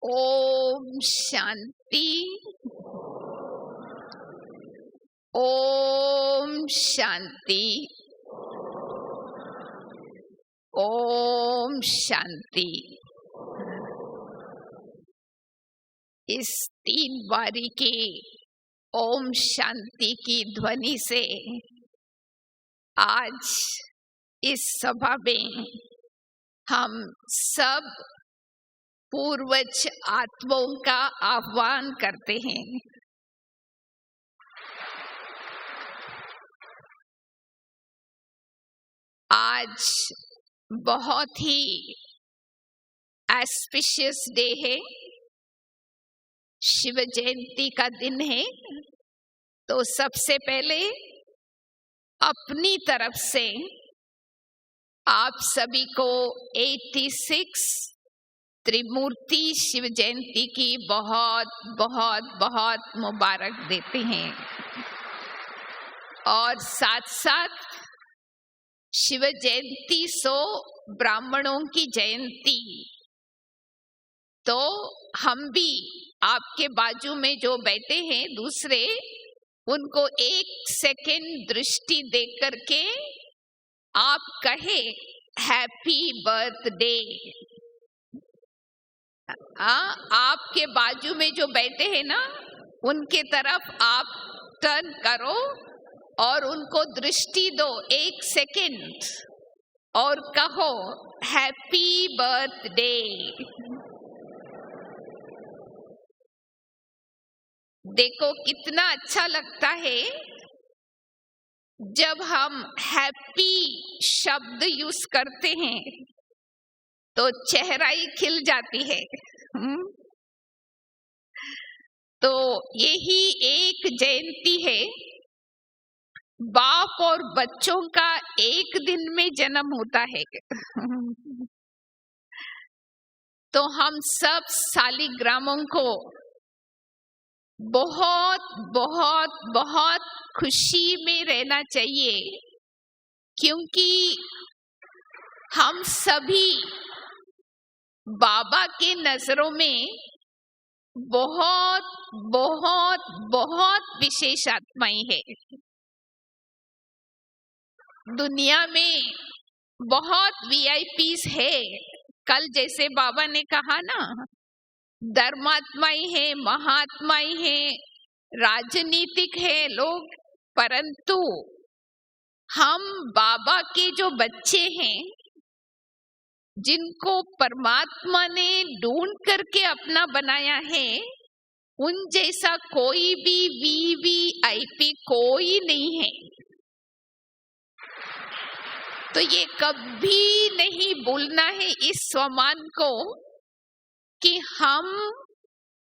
ओम शांति। ओम शांति। ओम शांति। इस 3 बारी की ओम शांति की ध्वनि से आज इस सभा में हम सब पूर्वज आत्माओं का आह्वान करते हैं। आज बहुत ही ऑस्पिशियस डे है, शिव जयंती का दिन है। तो सबसे पहले अपनी तरफ से आप सभी को 86 त्रिमूर्ति शिव जयंती की बहुत बहुत बहुत मुबारक देते हैं। और साथ साथ शिव जयंती सो ब्राह्मणों की जयंती। तो हम भी आपके बाजू में जो बैठे हैं दूसरे, उनको 1 सेकेंड दृष्टि देख करके आप कहे हैप्पी बर्थडे। आपके बाजू में जो बैठे हैं ना, उनके तरफ आप टर्न करो और उनको दृष्टि दो 1 सेकेंड और कहो हैप्पी बर्थडे। देखो कितना अच्छा लगता है जब हम हैप्पी शब्द यूज करते हैं तो चेहरा ही खिल जाती है। तो यही एक जयंती है, बाप और बच्चों का एक दिन में जन्म होता है। तो हम सब सालिग्रामों को बहुत बहुत बहुत खुशी में रहना चाहिए, क्योंकि हम सभी बाबा के नजरों में बहुत बहुत बहुत विशेष आत्माएं है। दुनिया में बहुत वीआईपीस है। कल जैसे बाबा ने कहा ना, धर्मात्माएं है, महात्माएं है, राजनीतिक है लोग, परंतु हम बाबा के जो बच्चे हैं, जिनको परमात्मा ने ढूंढ करके अपना बनाया है, उन जैसा कोई भी वीवीआईपी कोई नहीं है। तो ये कभी नहीं भूलना है इस सम्मान को कि हम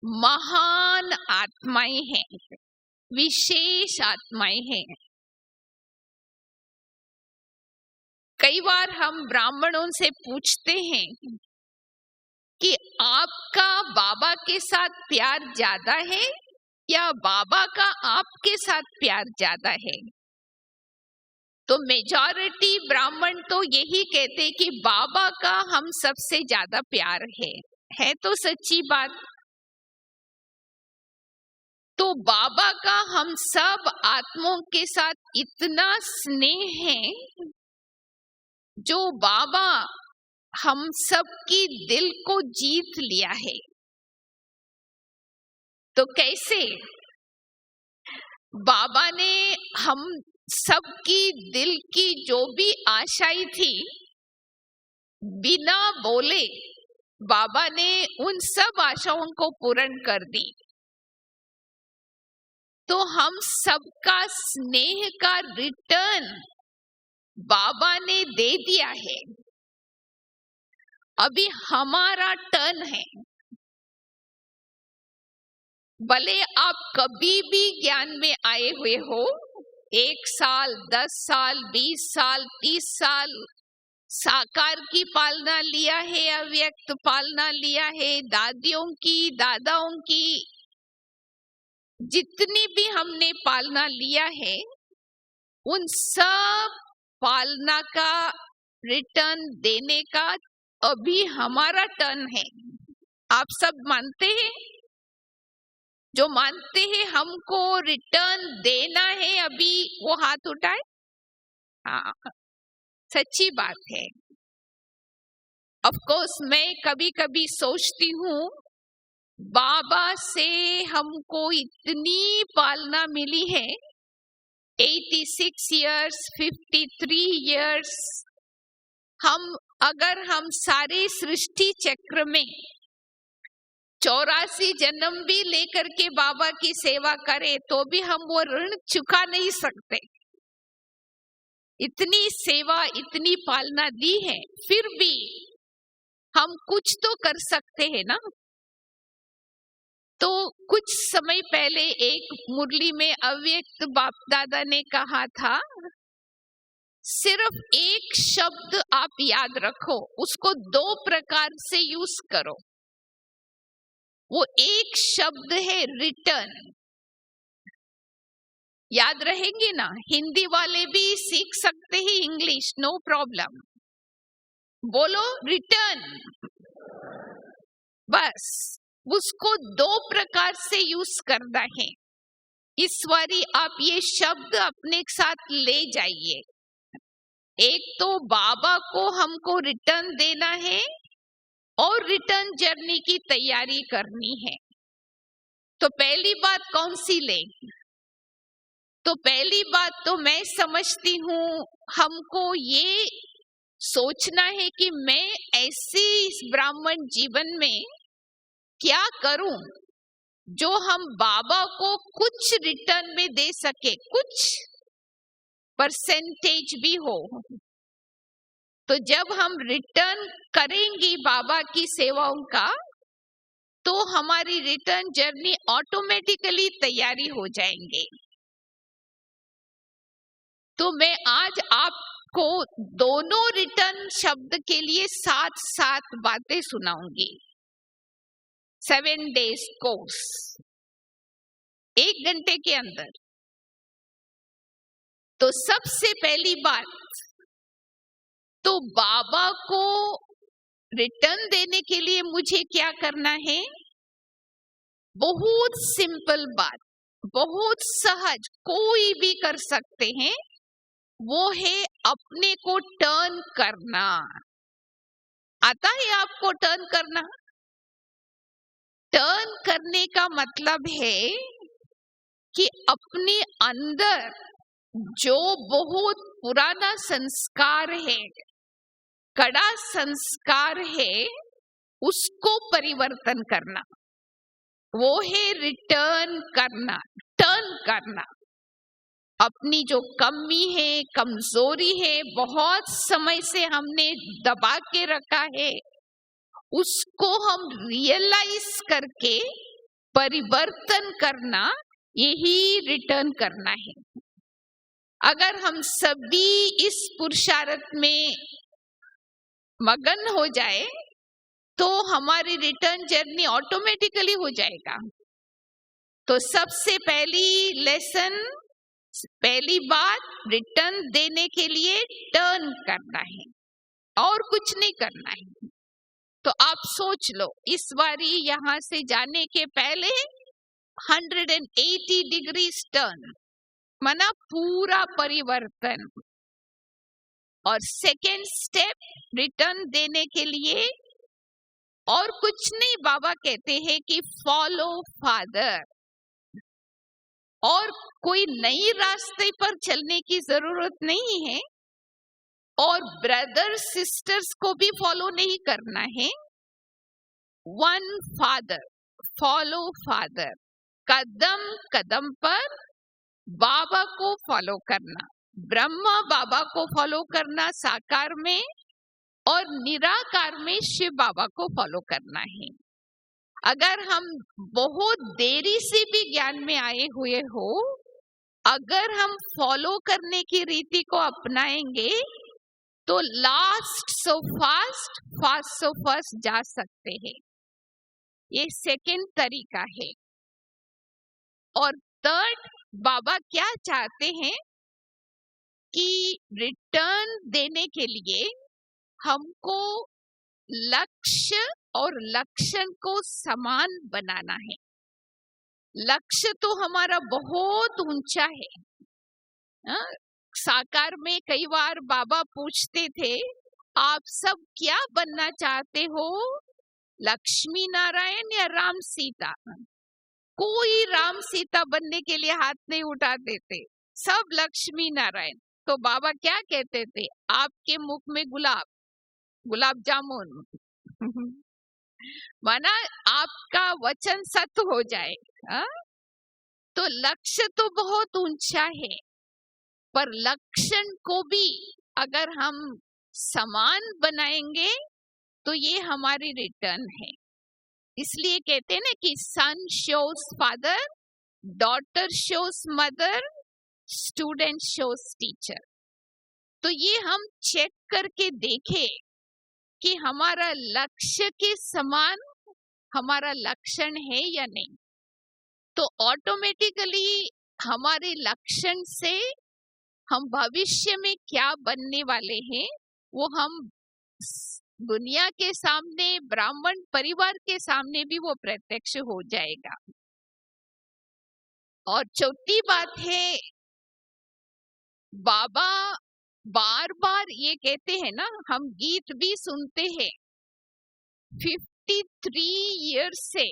महान आत्माएं हैं, विशेष आत्माएं हैं। कई बार हम ब्राह्मणों से पूछते हैं कि आपका बाबा के साथ प्यार ज्यादा है या बाबा का आपके साथ प्यार ज्यादा है? तो मेजॉरिटी ब्राह्मण तो यही कहते कि बाबा का हम सबसे ज्यादा प्यार है तो सच्ची बात। तो बाबा का हम सब आत्माओं के साथ इतना स्नेह है, जो बाबा हम सबकी दिल को जीत लिया है। तो कैसे? बाबा ने हम सबकी दिल की जो भी आशाएं थी, बिना बोले बाबा ने उन सब आशाओं को पूर्ण कर दी। तो हम सबका स्नेह का रिटर्न बाबा ने दे दिया है। अभी हमारा टर्न है। भले आप कभी भी ज्ञान में आए हुए हो, 1 साल, 10 साल, 20 साल, 30 साल, साकार की पालना लिया है, अव्यक्त पालना लिया है, दादियों की, दादाओं की, जितनी भी हमने पालना लिया है, उन सब पालना का रिटर्न देने का अभी हमारा टर्न है। आप सब मानते हैं? जो मानते हैं हमको रिटर्न देना है, अभी वो हाथ उठाए। हाँ, सच्ची बात है। ऑफ कोर्स मैं कभी कभी सोचती हूँ, बाबा से हमको इतनी पालना मिली है, 86 years, 53 years, अगर हम सारे सृष्टि चक्र में 84 जन्म भी लेकर के बाबा की सेवा करें तो भी हम वो ऋण चुका नहीं सकते। इतनी सेवा, इतनी पालना दी है, फिर भी हम कुछ तो कर सकते हैं ना। तो कुछ समय पहले एक मुरली में अव्यक्त बाप दादा ने कहा था, सिर्फ एक शब्द आप याद रखो, उसको 2 प्रकार से यूज करो। वो एक शब्द है रिटर्न। याद रहेंगे ना? हिंदी वाले भी सीख सकते हैं इंग्लिश, नो प्रॉब्लम। बोलो रिटर्न। बस उसको 2 प्रकार से यूज करना है। इस बारी आप ये शब्द अपने साथ ले जाइए। एक तो बाबा को हमको रिटर्न देना है और रिटर्न जर्नी की तैयारी करनी है। तो पहली बात कौन सी ले? तो पहली बात तो मैं समझती हूँ, हमको ये सोचना है कि मैं ऐसे इस ब्राह्मण जीवन में क्या करूं जो हम बाबा को कुछ रिटर्न में दे सके, कुछ परसेंटेज भी हो। तो जब हम रिटर्न करेंगे बाबा की सेवाओं का, तो हमारी रिटर्न जर्नी ऑटोमेटिकली तैयारी हो जाएंगे। तो मैं आज आपको दोनों रिटर्न शब्द के लिए 7 बातें सुनाऊंगी। 7 days कोर्स, 1 घंटे के अंदर। तो सबसे पहली बात, तो बाबा को रिटर्न देने के लिए मुझे क्या करना है? बहुत सिंपल बात, बहुत सहज, कोई भी कर सकते हैं। वो है अपने को टर्न करना। आता है आपको टर्न करना? टर्न करने का मतलब है कि अपने अंदर जो बहुत पुराना संस्कार है, कड़ा संस्कार है, उसको परिवर्तन करना। वो है रिटर्न करना, टर्न करना। अपनी जो कमी है, कमजोरी है, बहुत समय से हमने दबा के रखा है, उसको हम रियलाइज करके परिवर्तन करना, यही रिटर्न करना है। अगर हम सभी इस पुरुषार्थ में मगन हो जाए तो हमारी रिटर्न जर्नी ऑटोमेटिकली हो जाएगा। तो सबसे पहली बात, रिटर्न देने के लिए टर्न करना है और कुछ नहीं करना है। तो आप सोच लो, इस बारी यहां से जाने के पहले 180 डिग्रीज टर्न, माना पूरा परिवर्तन। और सेकेंड स्टेप, रिटर्न देने के लिए और कुछ नहीं, बाबा कहते हैं कि फॉलो फादर। और कोई नई रास्ते पर चलने की जरूरत नहीं है, और ब्रदर सिस्टर्स को भी फॉलो नहीं करना है। 1 फादर, फॉलो फादर। कदम कदम पर बाबा को फॉलो करना, ब्रह्मा बाबा को फॉलो करना साकार में, और निराकार में शिव बाबा को फॉलो करना है। अगर हम बहुत देरी से भी ज्ञान में आए हुए हो, अगर हम फॉलो करने की रीति को अपनाएंगे तो last so fast, fast so first जा सकते हैं। ये सेकंड तरीका है। और थर्ड, बाबा क्या चाहते हैं कि रिटर्न देने के लिए हमको लक्ष्य और लक्षण को समान बनाना है। लक्ष्य तो हमारा बहुत ऊंचा है। हाँ? साकार में कई बार बाबा पूछते थे, आप सब क्या बनना चाहते हो, लक्ष्मी नारायण या राम सीता? कोई राम सीता बनने के लिए हाथ नहीं उठाते थे, सब लक्ष्मी नारायण। तो बाबा क्या कहते थे, आपके मुख में गुलाब जामुन माना आपका वचन सत्य हो जाए। हा? तो लक्ष्य तो बहुत ऊंचा है, पर लक्षण को भी अगर हम समान बनाएंगे तो ये हमारी रिटर्न है। इसलिए कहते हैं ना कि son shows father, daughter shows mother, student shows teacher. तो ये हम चेक करके देखें कि हमारा लक्ष्य के समान हमारा लक्षण है या नहीं। तो ऑटोमेटिकली हमारे लक्षण से हम भविष्य में क्या बनने वाले हैं वो हम दुनिया के सामने, ब्राह्मण परिवार के सामने भी वो प्रत्यक्ष हो जाएगा। और चौथी बात है, बाबा बार बार ये कहते हैं ना, हम गीत भी सुनते हैं, 53 ईयर्स से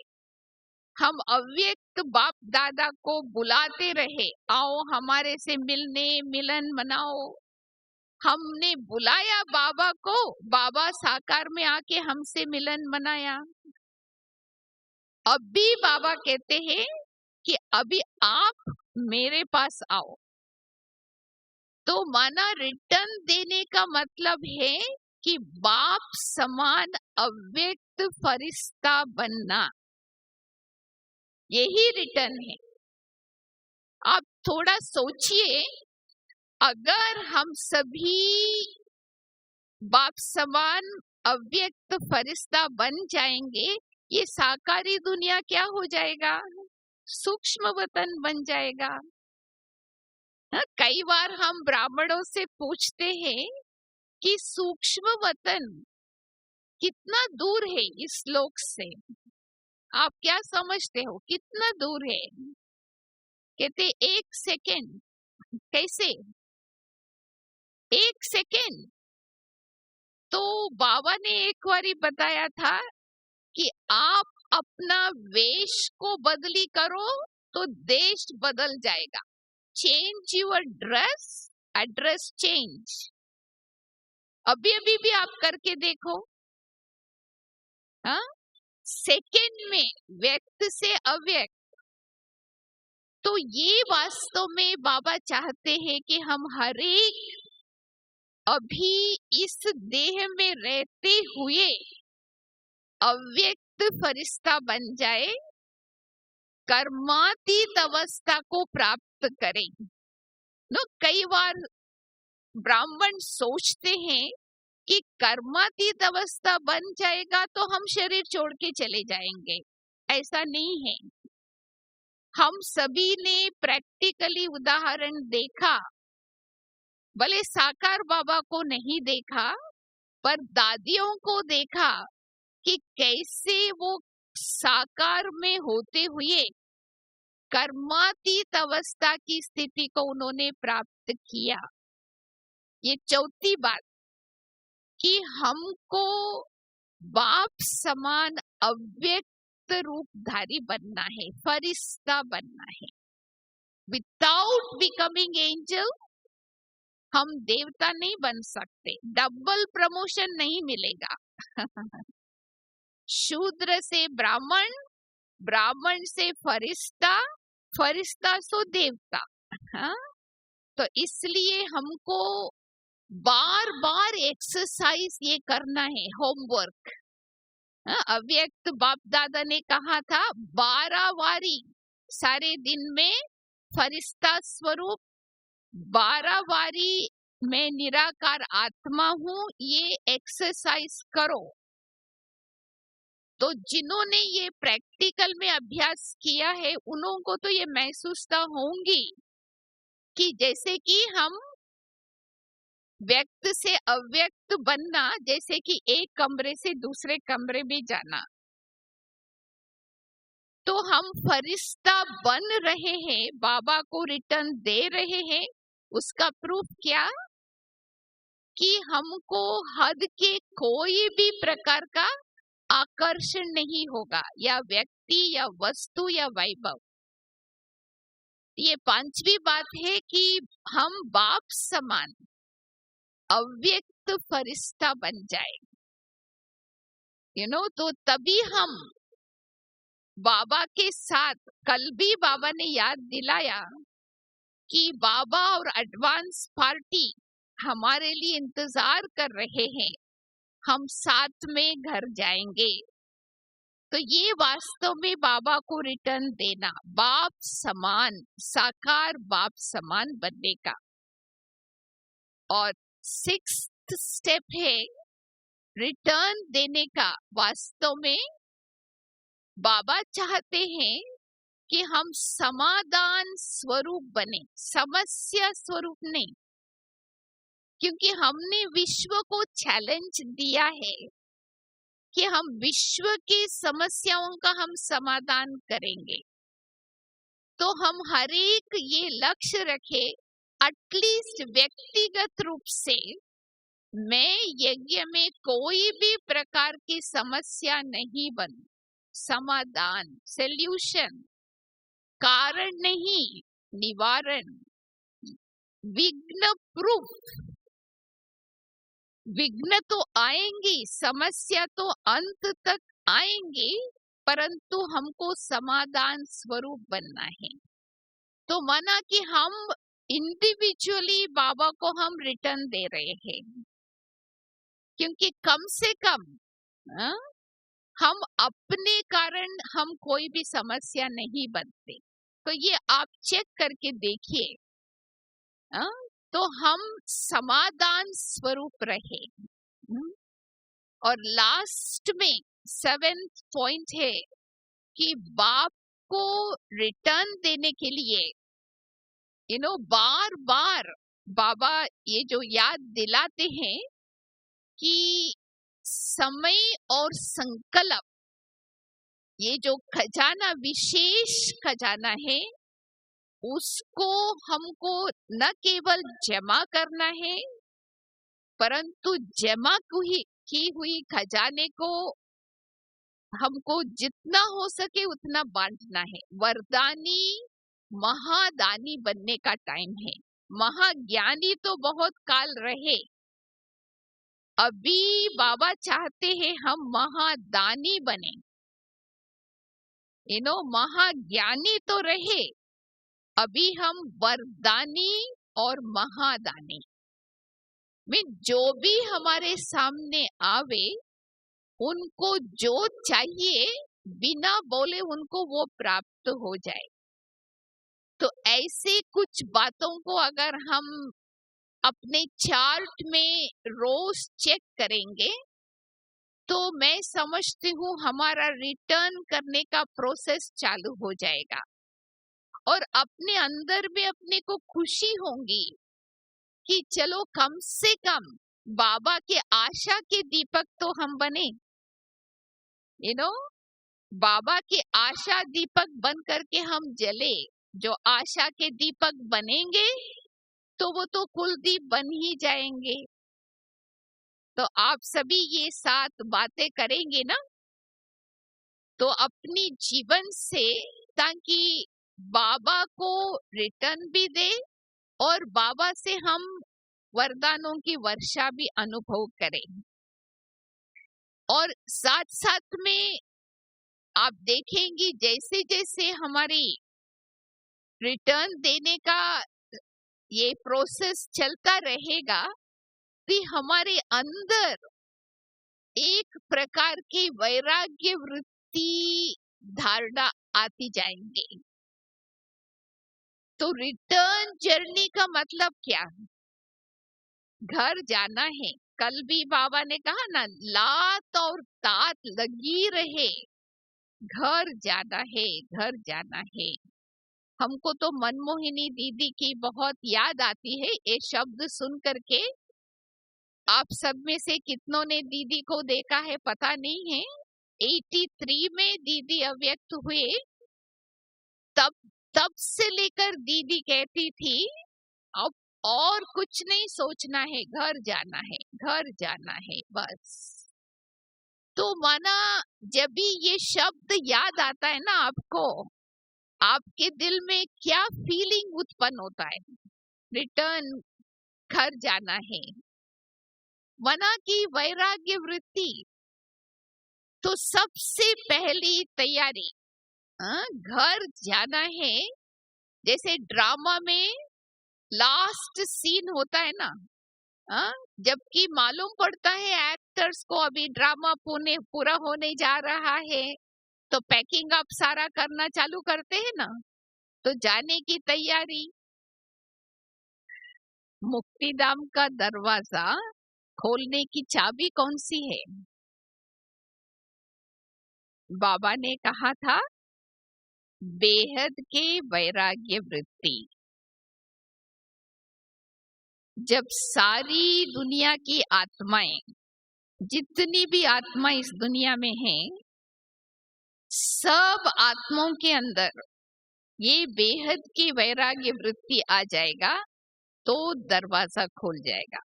हम अव्यक्त बाप दादा को बुलाते रहे, आओ हमारे से मिलने, मिलन मनाओ। हमने बुलाया बाबा को, बाबा साकार में आके हमसे मिलन मनाया। अब भी बाबा कहते हैं कि अभी आप मेरे पास आओ। तो माना रिटर्न देने का मतलब है कि बाप समान अव्यक्त फरिश्ता बनना, यही रिटर्न है। आप थोड़ा सोचिए, अगर हम सभी बाप समान अव्यक्त फरिश्ता बन जाएंगे, ये साकारी दुनिया क्या हो जाएगा, सूक्ष्म वतन बन जाएगा। कई बार हम ब्राह्मणों से पूछते हैं कि सूक्ष्म वतन कितना दूर है इस लोक से, आप क्या समझते हो कितना दूर है? कहते 1 सेकेंड। कैसे 1 सेकेंड? तो बाबा ने एक बारी बताया था कि आप अपना वेश को बदली करो तो देश बदल जाएगा। Change your dress, address change. अभी अभी भी आप करके देखो। हाँ, सेकेंड में व्यक्त से अव्यक्त। तो ये वास्तव में बाबा चाहते हैं कि हम हर एक अभी इस देह में रहते हुए अव्यक्त फरिश्ता बन जाए, कर्मातीत अवस्था को प्राप्त करें। कई बार ब्राह्मण सोचते हैं कि कर्मातीत अवस्था बन जाएगा तो हम शरीर छोड़ के चले जाएंगे। ऐसा नहीं है। हम सभी ने प्रैक्टिकली उदाहरण देखा, भले साकार बाबा को नहीं देखा पर दादियों को देखा कि कैसे वो साकार में होते हुए कर्मातीत अवस्था की स्थिति को उन्होंने प्राप्त किया। ये चौथी बात कि हमको बाप समान अव्यक्त रूपधारी बनना है, फरिश्ता बनना है। विदाउट बिकमिंग एंजल हम देवता नहीं बन सकते, डबल प्रमोशन नहीं मिलेगा। शूद्र से ब्राह्मण, ब्राह्मण से फरिश्ता, फरिश्ता से देवता। हाँ? तो इसलिए हमको बार बार एक्सरसाइज ये करना है, होमवर्क। अव्यक्त बाप दादा ने कहा था 12 वारी सारे दिन में फरिश्ता स्वरूप, 12 वारी मैं निराकार आत्मा हूँ, ये एक्सरसाइज करो। तो जिन्होंने ये प्रैक्टिकल में अभ्यास किया है उन्हों को तो ये महसूसता होंगी कि जैसे कि हम व्यक्त से अव्यक्त बनना, जैसे कि एक कमरे से दूसरे कमरे में जाना। तो हम फरिश्ता बन रहे हैं, बाबा को रिटर्न दे रहे हैं। उसका प्रूफ क्या? कि हमको हद के कोई भी प्रकार का आकर्षण नहीं होगा, या व्यक्ति या वस्तु या वैभव। ये पांचवी बात है कि हम बाप समान अव्यक्त फरिश्ता बन जाए, तो तभी हम बाबा के साथ, कल भी बाबा ने याद दिलाया कि बाबा और एडवांस पार्टी हमारे लिए इंतजार कर रहे हैं, हम साथ में घर जाएंगे। तो ये वास्तव में बाबा को रिटर्न देना, बाप समान, साकार बाप समान बनने का। और 6th स्टेप है रिटर्न देने का। वास्तव में बाबा चाहते हैं कि हम समाधान स्वरूप बने, समस्या स्वरूप नहीं, क्योंकि हमने विश्व को चैलेंज दिया है कि हम विश्व की समस्याओं का हम समाधान करेंगे। तो हम हर एक ये लक्ष्य रखे, एटलीस्ट व्यक्तिगत रूप से मैं यज्ञ में कोई भी प्रकार की समस्या नहीं बनूं, समाधान, सॉल्यूशन, कारण नहीं, निवारण, विघ्न प्रूफ। विघ्न तो आएंगी, समस्या तो अंत तक आएंगी, परंतु हमको समाधान स्वरूप बनना है। तो माना कि हम इंडिविजुअली बाबा को हम रिटर्न दे रहे हैं, क्योंकि कम से कम हम अपने कारण हम कोई भी समस्या नहीं बनते। तो ये आप चेक करके देखिए, तो हम समाधान स्वरूप रहे। और लास्ट में 7th पॉइंट है कि बाप को रिटर्न देने के लिए बार बार बाबा ये जो याद दिलाते हैं कि समय और संकल्प, ये जो खजाना, विशेष खजाना है, उसको हमको न केवल जमा करना है, परंतु जमा की हुई खजाने को हमको जितना हो सके उतना बांटना है। वरदानी महादानी बनने का टाइम है। महाज्ञानी तो बहुत काल रहे, अभी बाबा चाहते हैं हम महादानी बने। महाज्ञानी तो रहे, अभी हम वरदानी और महादानी में जो भी हमारे सामने आवे, उनको जो चाहिए बिना बोले उनको वो प्राप्त हो जाए। तो ऐसे कुछ बातों को अगर हम अपने चार्ट में रोज चेक करेंगे, तो मैं समझती हूँ हमारा रिटर्न करने का प्रोसेस चालू हो जाएगा। और अपने अंदर में अपने को खुशी होगी कि चलो कम से कम बाबा के आशा के दीपक तो हम बने। बाबा के आशा दीपक बन करके हम जले। जो आशा के दीपक बनेंगे तो वो तो कुलदीप बन ही जाएंगे। तो आप सभी ये 7 बातें करेंगे ना, तो अपनी जीवन से, ताकि बाबा को रिटर्न भी दे और बाबा से हम वरदानों की वर्षा भी अनुभव करें। और साथ साथ में आप देखेंगी जैसे जैसे हमारी रिटर्न देने का ये प्रोसेस चलता रहेगा, तो हमारे अंदर एक प्रकार की वैराग्य वृत्ति धारणा आती जाएंगे। तो रिटर्न जर्नी का मतलब क्या है? घर जाना है। कल भी बाबा ने कहा ना, लात और तात लगी रहे, घर जाना है, घर जाना है। हमको तो मनमोहिनी दीदी की बहुत याद आती है ये शब्द सुन करके, आप सब में से कितनों ने दीदी को देखा है पता नहीं है। 83 में दीदी अव्यक्त हुए, तब तब से लेकर दीदी कहती थी अब और कुछ नहीं सोचना है, घर जाना है, घर जाना है बस। तो माना जब भी ये शब्द याद आता है ना आपको, आपके दिल में क्या फीलिंग उत्पन्न होता है? रिटर्न, घर जाना है। मना की वैराग्य वृत्ति, तो सबसे पहली तैयारी घर जाना है। जैसे ड्रामा में लास्ट सीन होता है ना, जबकि मालूम पड़ता है एक्टर्स को अभी ड्रामा पूरा होने जा रहा है, तो पैकिंग अप सारा करना चालू करते हैं ना, तो जाने की तैयारी। मुक्तिधाम का दरवाजा खोलने की चाबी कौन सी है? बाबा ने कहा था बेहद के वैराग्य वृत्ति। जब सारी दुनिया की आत्माएं, जितनी भी आत्मा इस दुनिया में हैं, सब आत्माओं के अंदर ये बेहद की वैराग्य वृत्ति आ जाएगा तो दरवाजा खुल जाएगा।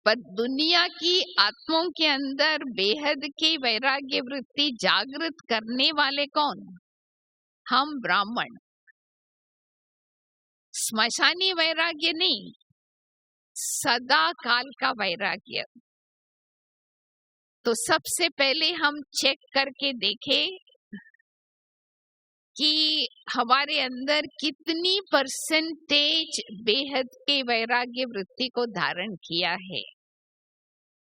पर दुनिया की आत्माओं के अंदर बेहद की वैराग्य वृत्ति जागृत करने वाले कौन? हम ब्राह्मण। स्मशानी वैराग्य नहीं, सदा काल का वैराग्य। तो सबसे पहले हम चेक करके देखें कि हमारे अंदर कितनी परसेंटेज बेहद के वैराग्य वृत्ति को धारण किया है।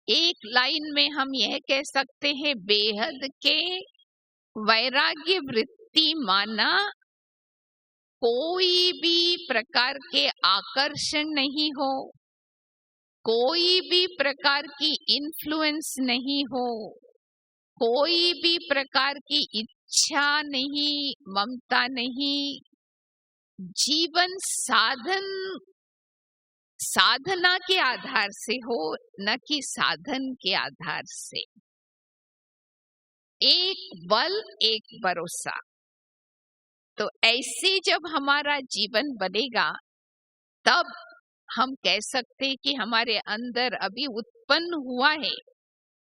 एक लाइन में हम यह कह सकते हैं, बेहद के वैराग्य वृत्ति माना कोई भी प्रकार के आकर्षण नहीं हो, कोई भी प्रकार की इन्फ्लुएंस नहीं हो, कोई भी प्रकार की इच्छा नहीं, ममता नहीं। जीवन साधना के आधार से हो, न कि साधन के आधार से। एक बल, एक भरोसा। तो ऐसे जब हमारा जीवन बनेगा, तब हम कह सकते हैं कि हमारे अंदर अभी उत्पन्न हुआ है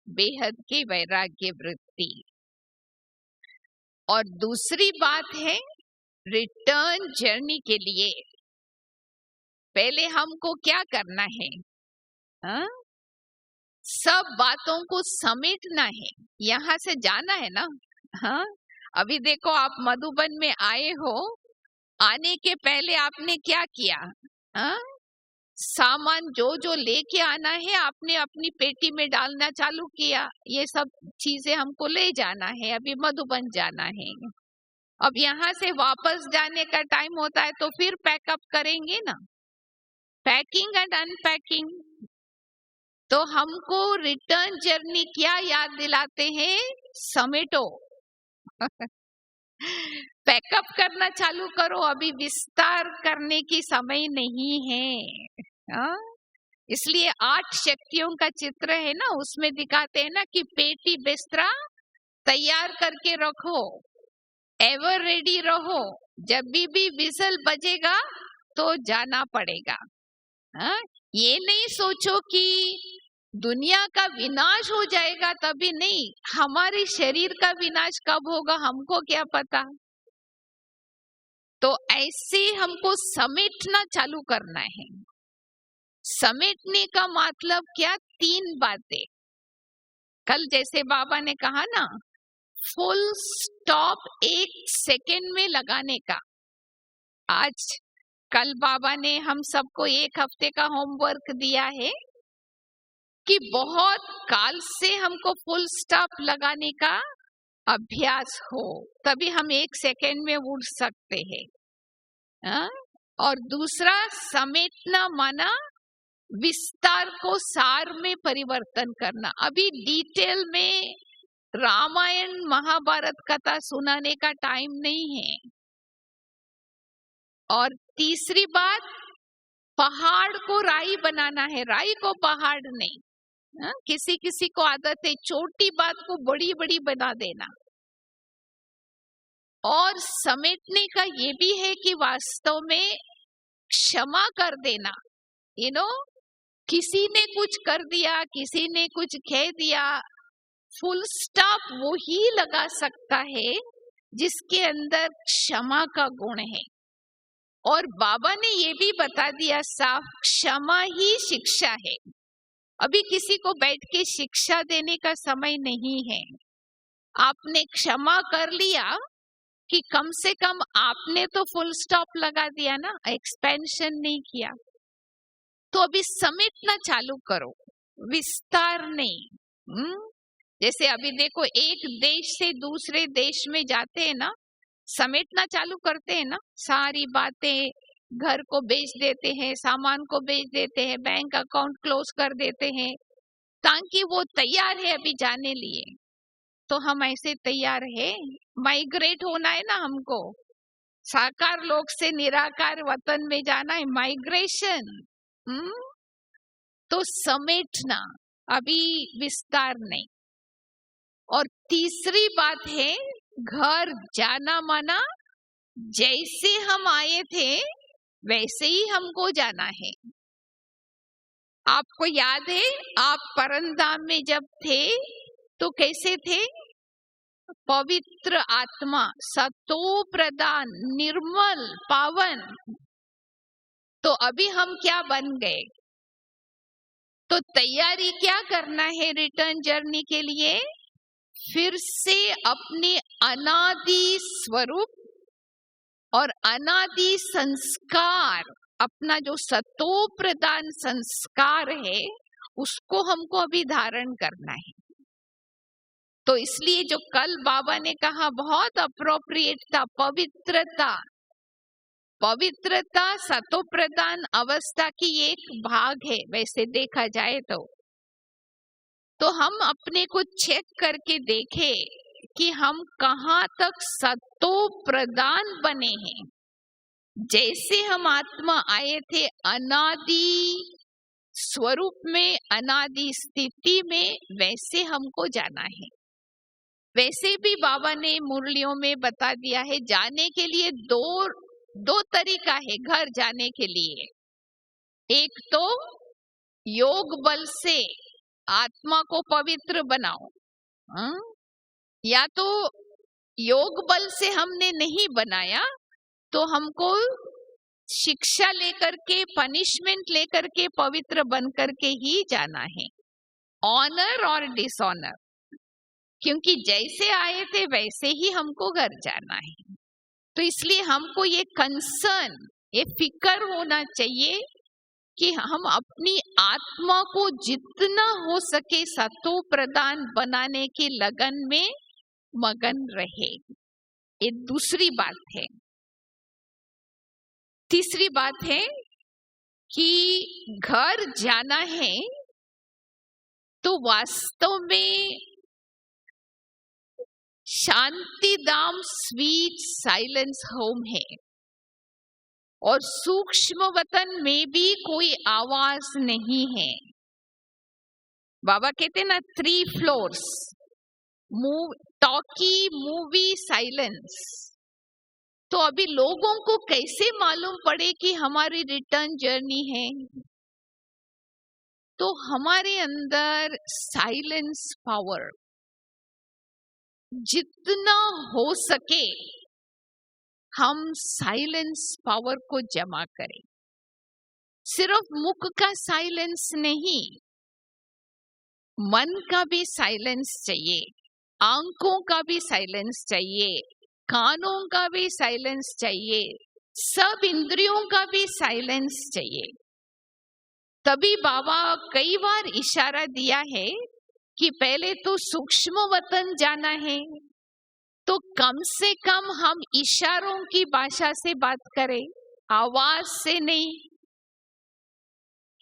बेहद के वैराग्य वृत्ति। और दूसरी बात है, रिटर्न जर्नी के लिए पहले हमको क्या करना है? सब बातों को समेटना है, यहाँ से जाना है ना। हाँ, अभी देखो आप मधुबन में आए हो, आने के पहले आपने क्या किया? सामान जो लेके आना है आपने अपनी पेटी में डालना चालू किया। ये सब चीजें हमको ले जाना है, अभी मधुबन जाना है। अब यहाँ से वापस जाने का टाइम होता है तो फिर पैकअप करेंगे ना, पैकिंग एंड अनपैकिंग। तो हमको रिटर्न जर्नी क्या याद दिलाते हैं? समेटो। पैकअप करना चालू करो, अभी विस्तार करने की समय नहीं है। इसलिए 8 शक्तियों का चित्र है ना, उसमें दिखाते हैं ना कि पेटी बिस्तरा तैयार करके रखो, एवर रेडी रहो, जब भी विसल बजेगा तो जाना पड़ेगा। ये नहीं सोचो कि दुनिया का विनाश हो जाएगा तभी नहीं, हमारे शरीर का विनाश कब होगा हमको क्या पता। तो ऐसे हमको समेटना चालू करना है। समेटने का मतलब क्या? 3 बातें। कल जैसे बाबा ने कहा ना, फुल स्टॉप 1 सेकेंड में लगाने का। आज कल बाबा ने हम सबको 1 हफ्ते का होमवर्क दिया है कि बहुत काल से हमको फुल स्टॉप लगाने का अभ्यास हो, तभी हम 1 सेकेंड में उड़ सकते हैं। और दूसरा, समेटना माना विस्तार को सार में परिवर्तन करना। अभी डिटेल में रामायण महाभारत कथा सुनाने का टाइम नहीं है। और तीसरी बात, पहाड़ को राई बनाना है, राई को पहाड़ नहीं। हाँ? किसी किसी को आदत है छोटी बात को बड़ी बड़ी बना देना। और समेटने का ये भी है कि वास्तव में क्षमा कर देना। किसी ने कुछ कर दिया, किसी ने कुछ कह दिया, फुल स्टॉप वो ही लगा सकता है जिसके अंदर क्षमा का गुण है। और बाबा ने ये भी बता दिया साफ, क्षमा ही शिक्षा है। अभी किसी को बैठ के शिक्षा देने का समय नहीं है। आपने क्षमा कर लिया कि कम से कम आपने तो फुल स्टॉप लगा दिया ना, एक्सपेंशन नहीं किया। तो अभी समेटना चालू करो, विस्तार नहीं। जैसे अभी देखो, एक देश से दूसरे देश में जाते हैं ना, समेटना चालू करते हैं ना, सारी बातें, घर को बेच देते हैं, सामान को बेच देते हैं, बैंक अकाउंट क्लोज कर देते हैं, ताकि वो तैयार है अभी जाने लिए। तो हम ऐसे तैयार है? माइग्रेट होना है ना हमको, साकार लोक से निराकार वतन में जाना है, माइग्रेशन। तो समेटना, अभी विस्तार नहीं। और तीसरी बात है घर जाना माना जैसे हम आए थे वैसे ही हमको जाना है। आपको याद है आप परमधाम में जब थे तो कैसे थे? पवित्र आत्मा, सतो प्रदान, निर्मल, पावन। तो अभी हम क्या बन गए? तो तैयारी क्या करना है रिटर्न जर्नी के लिए? फिर से अपने अनादि स्वरूप और अनादि संस्कार, अपना जो सतो प्रदान संस्कार है उसको हमको अभी धारण करना है। तो इसलिए जो कल बाबा ने कहा बहुत अप्रोप्रिएट था, पवित्रता। पवित्रता सतो प्रदान अवस्था की एक भाग है वैसे देखा जाए तो हम अपने को चेक करके देखें कि हम कहाँ तक सतो प्रदान बने हैं। जैसे हम आत्मा आए थे अनादि स्वरूप में, अनादि स्थिति में, वैसे हमको जाना है। वैसे भी बाबा ने मुरलियों में बता दिया है, जाने के लिए दो तरीका है घर जाने के लिए। एक तो योग बल से आत्मा को पवित्र बनाओ, या तो योग बल से हमने नहीं बनाया तो हमको शिक्षा लेकर के, पनिशमेंट लेकर के पवित्र बन करके ही जाना है, ऑनर और डिसऑनर। क्योंकि जैसे आए थे वैसे ही हमको घर जाना है। तो इसलिए हमको ये कंसर्न, ये फिक्र होना चाहिए कि हम अपनी आत्मा को जितना हो सके सतो प्रदान बनाने की लगन में मगन रहे। ये दूसरी बात है। तीसरी बात है कि घर जाना है तो वास्तव में शांति धाम स्वीट साइलेंस होम है, और सूक्ष्म वतन में भी कोई आवाज नहीं है। बाबा कहते ना 3 फ्लोर्स, टॉकी, मूवी, साइलेंस। तो अभी लोगों को कैसे मालूम पड़े कि हमारी रिटर्न जर्नी है? तो हमारे अंदर साइलेंस पावर, जितना हो सके हम साइलेंस पावर को जमा करें। सिर्फ मुख का साइलेंस नहीं, मन का भी साइलेंस चाहिए, आंखों का भी साइलेंस चाहिए, कानों का भी साइलेंस चाहिए, सब इंद्रियों का भी साइलेंस चाहिए। तभी बाबा कई बार इशारा दिया है कि पहले तो सूक्ष्म वतन जाना है, तो कम से कम हम इशारों की भाषा से बात करें, आवाज से नहीं।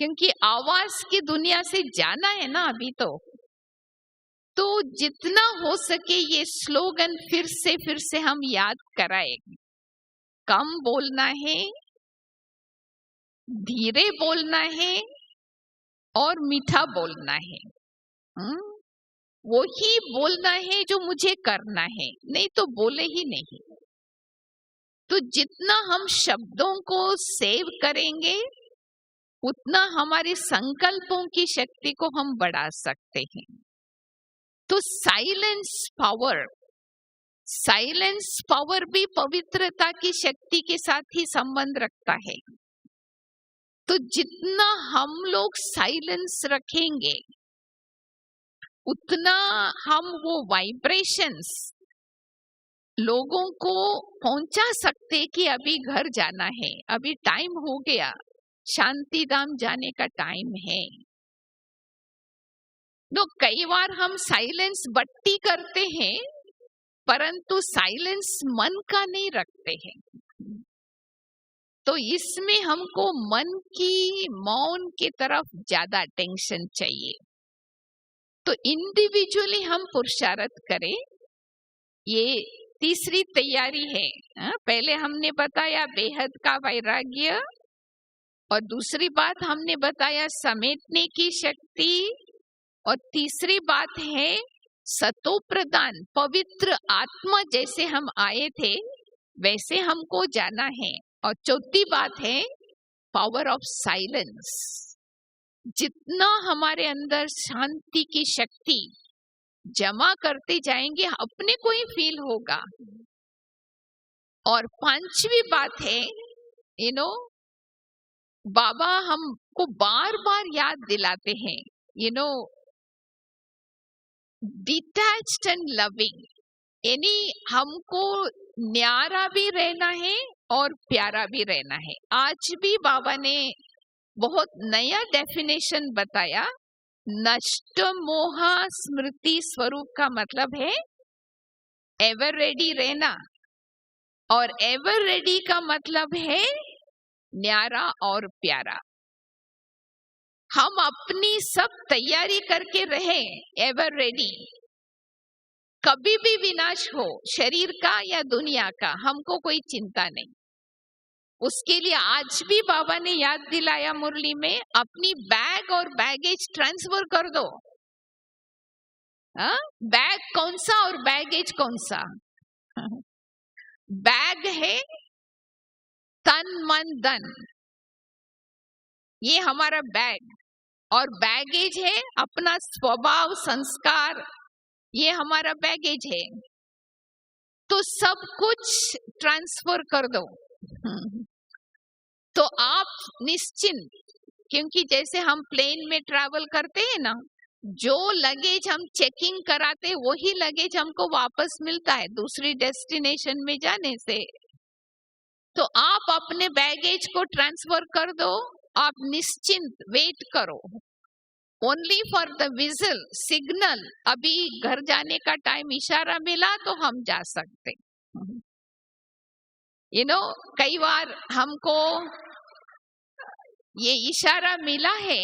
क्योंकि आवाज की दुनिया से जाना है ना अभी तो जितना हो सके ये स्लोगन फिर से हम याद कराए। कम बोलना है, धीरे बोलना है और मीठा बोलना है। वो ही बोलना है जो मुझे करना है, नहीं तो बोले ही नहीं। तो जितना हम शब्दों को सेव करेंगे उतना हमारे संकल्पों की शक्ति को हम बढ़ा सकते हैं। तो साइलेंस पावर भी पवित्रता की शक्ति के साथ ही संबंध रखता है। तो जितना हम लोग साइलेंस रखेंगे उतना हम वो वाइब्रेशंस लोगों को पहुंचा सकते कि अभी घर जाना है, अभी टाइम हो गया, शांति धाम जाने का टाइम है। तो कई बार हम साइलेंस बट्टी करते हैं परंतु साइलेंस मन का नहीं रखते हैं। तो इसमें हमको मन की मौन की तरफ ज्यादा अटेंशन चाहिए। तो इंडिविजुअली हम पुरुषार्थ करें, ये तीसरी तैयारी है। पहले हमने बताया बेहद का वैराग्य, और दूसरी बात हमने बताया समेटने की शक्ति, और तीसरी बात है सतो प्रदान, पवित्र आत्मा जैसे हम आए थे वैसे हमको जाना है। और चौथी बात है पावर ऑफ साइलेंस। जितना हमारे अंदर शांति की शक्ति जमा करते जाएंगे अपने को ही फील होगा। और पांचवी बात है बाबा हमको बार बार याद दिलाते हैं डिटैच्ड एंड लविंग, यानी हमको न्यारा भी रहना है और प्यारा भी रहना है। आज भी बाबा ने बहुत नया डेफिनेशन बताया। नष्ट मोह स्मृति स्वरूप का मतलब है एवर रेडी रहना, और एवर रेडी का मतलब है न्यारा और प्यारा। हम अपनी सब तैयारी करके रहे एवर रेडी, कभी भी विनाश हो शरीर का या दुनिया का हमको कोई चिंता नहीं। उसके लिए आज भी बाबा ने याद दिलाया मुरली में, अपनी बैग और बैगेज ट्रांसफर कर दो। बैग कौन सा और बैगेज कौन सा? बैग है तन मन धन, ये हमारा बैग, और बैगेज है अपना स्वभाव संस्कार, ये हमारा बैगेज है। तो सब कुछ ट्रांसफर कर दो। तो आप निश्चिंत, क्योंकि जैसे हम प्लेन में ट्रैवल करते हैं ना, जो लगेज हम चेकिंग कराते वही लगेज हमको वापस मिलता है दूसरी डेस्टिनेशन में जाने से। तो आप अपने बैगेज को ट्रांसफर कर दो, आप निश्चिंत वेट करो only for the vigil signal. अभी घर जाने का टाइम, इशारा मिला तो हम जा सकते। कई बार हमको ये इशारा मिला है,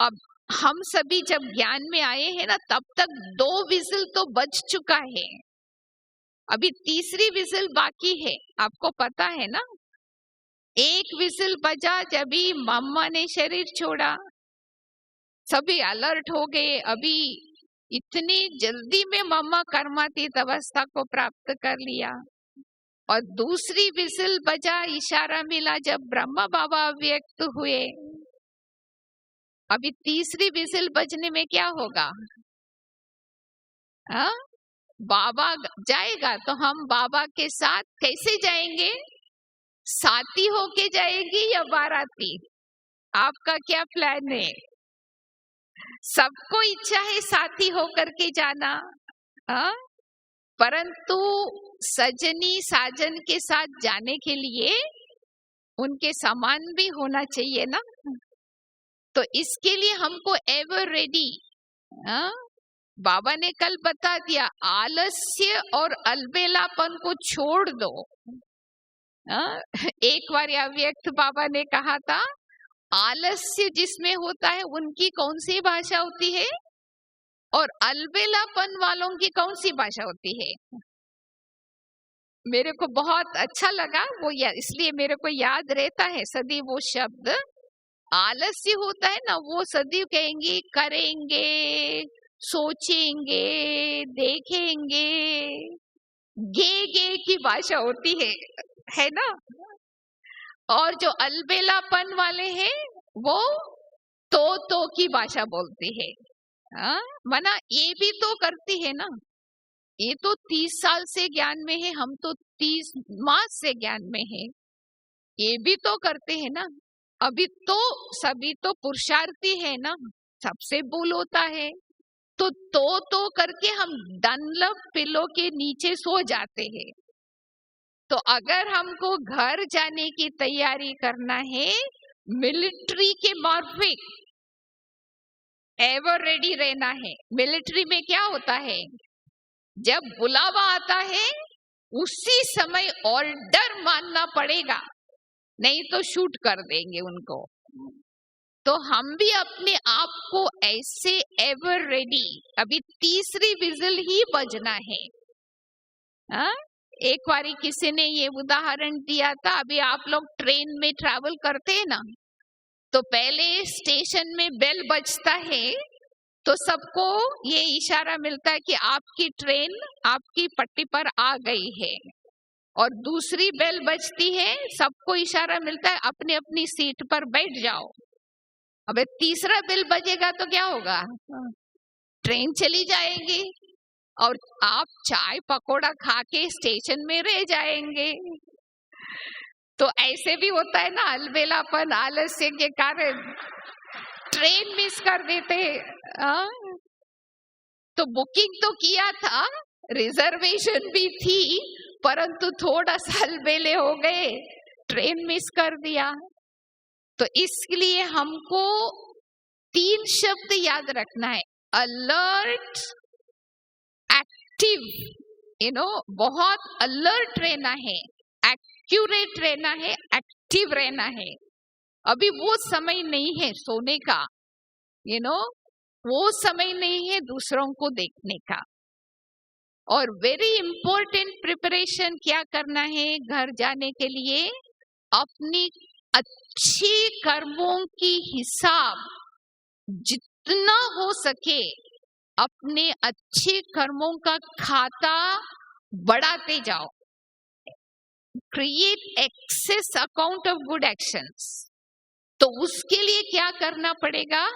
अब हम सभी जब ज्ञान में आए हैं ना तब तक 2 विजल तो बज चुका है, अभी तीसरी विजल बाकी है, आपको पता है ना। 1 विजल बजा जब भी मम्मा ने शरीर छोड़ा, सभी अलर्ट हो गए, अभी इतनी जल्दी में मम्मा कर्मातीत अवस्था को प्राप्त कर लिया। और दूसरी विजल बजा, इशारा मिला जब ब्रह्मा बाबा व्यक्त हुए। अभी तीसरी विजल बजने में क्या होगा? बाबा जाएगा तो हम बाबा के साथ कैसे जाएंगे? साथी होके जाएगी या बाराती? आपका क्या प्लान है? सबको इच्छा है साथी होकर के जाना, परंतु सजनी साजन के साथ जाने के लिए उनके समान भी होना चाहिए ना। तो इसके लिए हमको एवर रेडी, बाबा ने कल बता दिया, आलस्य और अलबेलापन को छोड़ दो। एक बार अव्यक्त बाबा ने कहा था, आलस्य जिसमें होता है उनकी कौन सी भाषा होती है और अलबेलापन वालों की कौन सी भाषा होती है? मेरे को बहुत अच्छा लगा वो, इसलिए मेरे को याद रहता है सदी वो शब्द। आलस्य होता है ना, वो सदैव कहेंगे करेंगे, सोचेंगे, देखेंगे, गे की भाषा होती है ना। और जो अलबेलापन वाले हैं वो तो की भाषा बोलती है। हाँ, मना ये भी तो करती है ना, ये तो 30 साल से ज्ञान में है, हम तो 30 मास से ज्ञान में है, ये भी तो करते हैं ना। अभी तो सभी तो पुरुषार्थी है ना, सबसे भूल होता है, तो करके हम डनलप पिलो के नीचे सो जाते हैं। तो अगर हमको घर जाने की तैयारी करना है, मिलिट्री के मार्फिक एवर रेडी रहना है। मिलिट्री में क्या होता है, जब बुलावा आता है उसी समय ऑर्डर मानना पड़ेगा, नहीं तो शूट कर देंगे उनको। तो हम भी अपने आप को ऐसे एवर रेडी, अभी तीसरी विजिल ही बजना है। हाँ, एक बारी किसी ने ये उदाहरण दिया था, अभी आप लोग ट्रेन में ट्रैवल करते हैं ना, तो पहले स्टेशन में बेल बजता है तो सबको ये इशारा मिलता है कि आपकी ट्रेन आपकी पट्टी पर आ गई है, और दूसरी बेल बजती है, सबको इशारा मिलता है अपनी अपनी सीट पर बैठ जाओ। अबे तीसरा बेल बजेगा तो क्या होगा, ट्रेन चली जाएगी और आप चाय पकोड़ा खा के स्टेशन में रह जाएंगे। तो ऐसे भी होता है ना, अलबेलापन आलस्य के कारण ट्रेन मिस कर देते हैं। तो बुकिंग तो किया था, रिजर्वेशन भी थी, परंतु थोड़ा सा अलबेले हो गए, ट्रेन मिस कर दिया। तो इसलिए हमको 3 शब्द याद रखना है, अलर्ट, एक्टिव, बहुत अलर्ट रहना है, एक्यूरेट रहना है, एक्टिव रहना है। अभी वो समय नहीं है सोने का, वो समय नहीं है दूसरों को देखने का। और वेरी इंपॉर्टेंट प्रिपरेशन क्या करना है घर जाने के लिए, अपनी अच्छी कर्मों की हिसाब जितना हो सके अपने अच्छे कर्मों का खाता बढ़ाते जाओ। Create excess account of good actions. तो उसके लिए क्या करना पड़ेगा,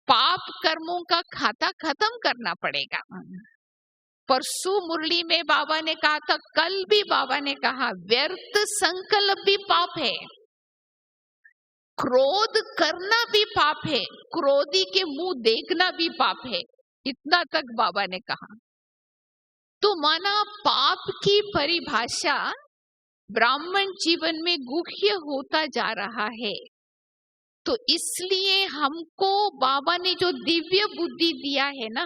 पाप कर्मों का खाता खत्म करना पड़ेगा। परसों मुरली में बाबा ने कहा था, कल भी बाबा ने कहा, व्यर्थ संकल्प भी पाप है, क्रोध करना भी पाप है, क्रोधी के मुंह देखना भी पाप है, इतना तक बाबा ने कहा। तो माना पाप की परिभाषा ब्राह्मण जीवन में गुह्य होता जा रहा है। तो इसलिए हमको बाबा ने जो दिव्य बुद्धि दिया है ना,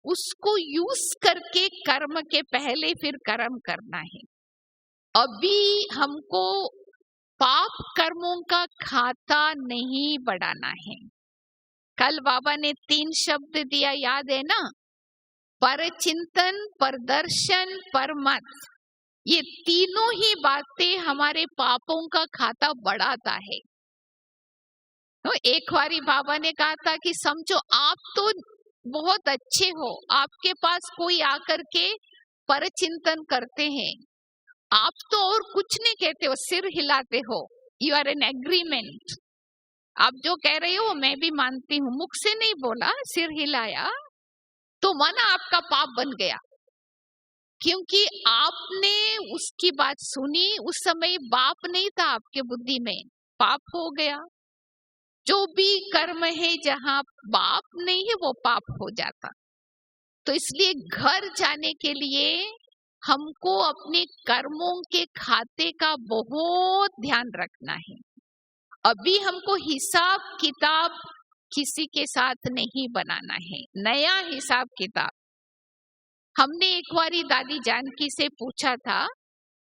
उसको यूज करके कर्म के पहले फिर कर्म करना है। अभी हमको पाप कर्मों का खाता नहीं बढ़ाना है। कल बाबा ने 3 शब्द दिया, याद है ना, परचिंतन, परदर्शन, परमत। ये तीनों ही बातें हमारे पापों का खाता बढ़ाता है। तो एक बारी बाबा ने कहा था कि समझो आप तो बहुत अच्छे हो, आपके पास कोई आकर के परचिंतन करते हैं, आप तो और कुछ नहीं कहते हो, सिर हिलाते हो, यू आर एन एग्रीमेंट। आप जो कह रहे हो मैं भी मानती हूँ, मुख से नहीं बोला, सिर हिलाया, तो माना आपका पाप बन गया, क्योंकि आपने उसकी बात सुनी। उस समय बाप नहीं था आपके बुद्धि में, पाप हो गया। जो भी कर्म है जहां बाप नहीं है वो पाप हो जाता। तो इसलिए घर जाने के लिए हमको अपने कर्मों के खाते का बहुत ध्यान रखना है। अभी हमको हिसाब किताब किसी के साथ नहीं बनाना है, नया हिसाब किताब। हमने एक बारी दादी जानकी से पूछा था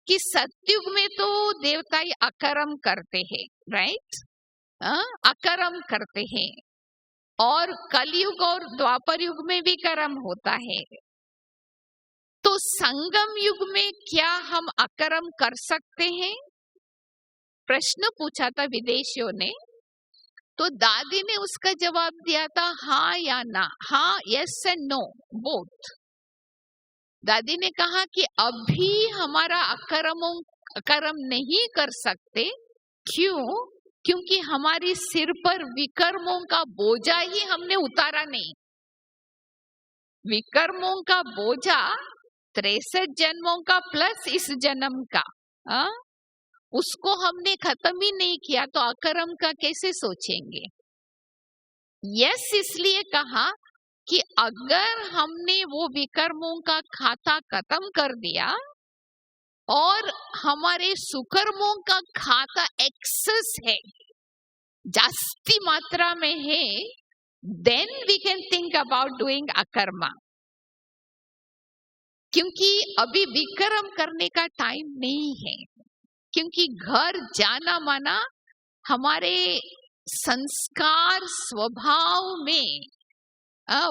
कि सतयुग में तो देवता अकर्म करते हैं, राइट, अकर्म करते हैं, और कलयुग और द्वापर युग में भी कर्म होता है। तो संगम युग में क्या हम अकर्म कर सकते हैं? प्रश्न पूछा था विदेशियों ने, तो दादी ने उसका जवाब दिया था हाँ या ना, हाँ, यस एंड नो बोथ। दादी ने कहा कि अभी हमारा अकर्म नहीं कर सकते। क्यों? क्योंकि हमारी सिर पर विकर्मों का बोझा ही हमने उतारा नहीं। विकर्मों का बोझा 63 जन्मों का प्लस इस जन्म का, उसको हमने खत्म ही नहीं किया, तो अकर्म का कैसे सोचेंगे? यस इसलिए कहा कि अगर हमने वो विकर्मों का खाता खत्म कर दिया और हमारे सुकर्मों का खाता एक्सेस है, जास्ती मात्रा में है, then we can think about doing अकर्मा। क्योंकि अभी विकर्म करने का टाइम नहीं है, क्योंकि घर जाना माना हमारे संस्कार स्वभाव में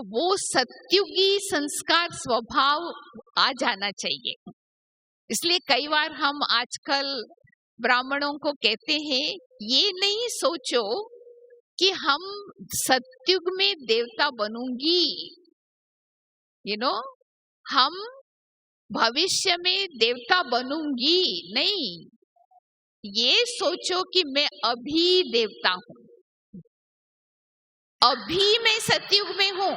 वो सत्युगी संस्कार स्वभाव आ जाना चाहिए। इसलिए कई बार हम आजकल ब्राह्मणों को कहते हैं, ये नहीं सोचो कि हम सत्युग में देवता बनूंगी, हम भविष्य में देवता बनूंगी, नहीं, ये सोचो कि मैं अभी देवता हूं, अभी मैं सत्युग में हूं,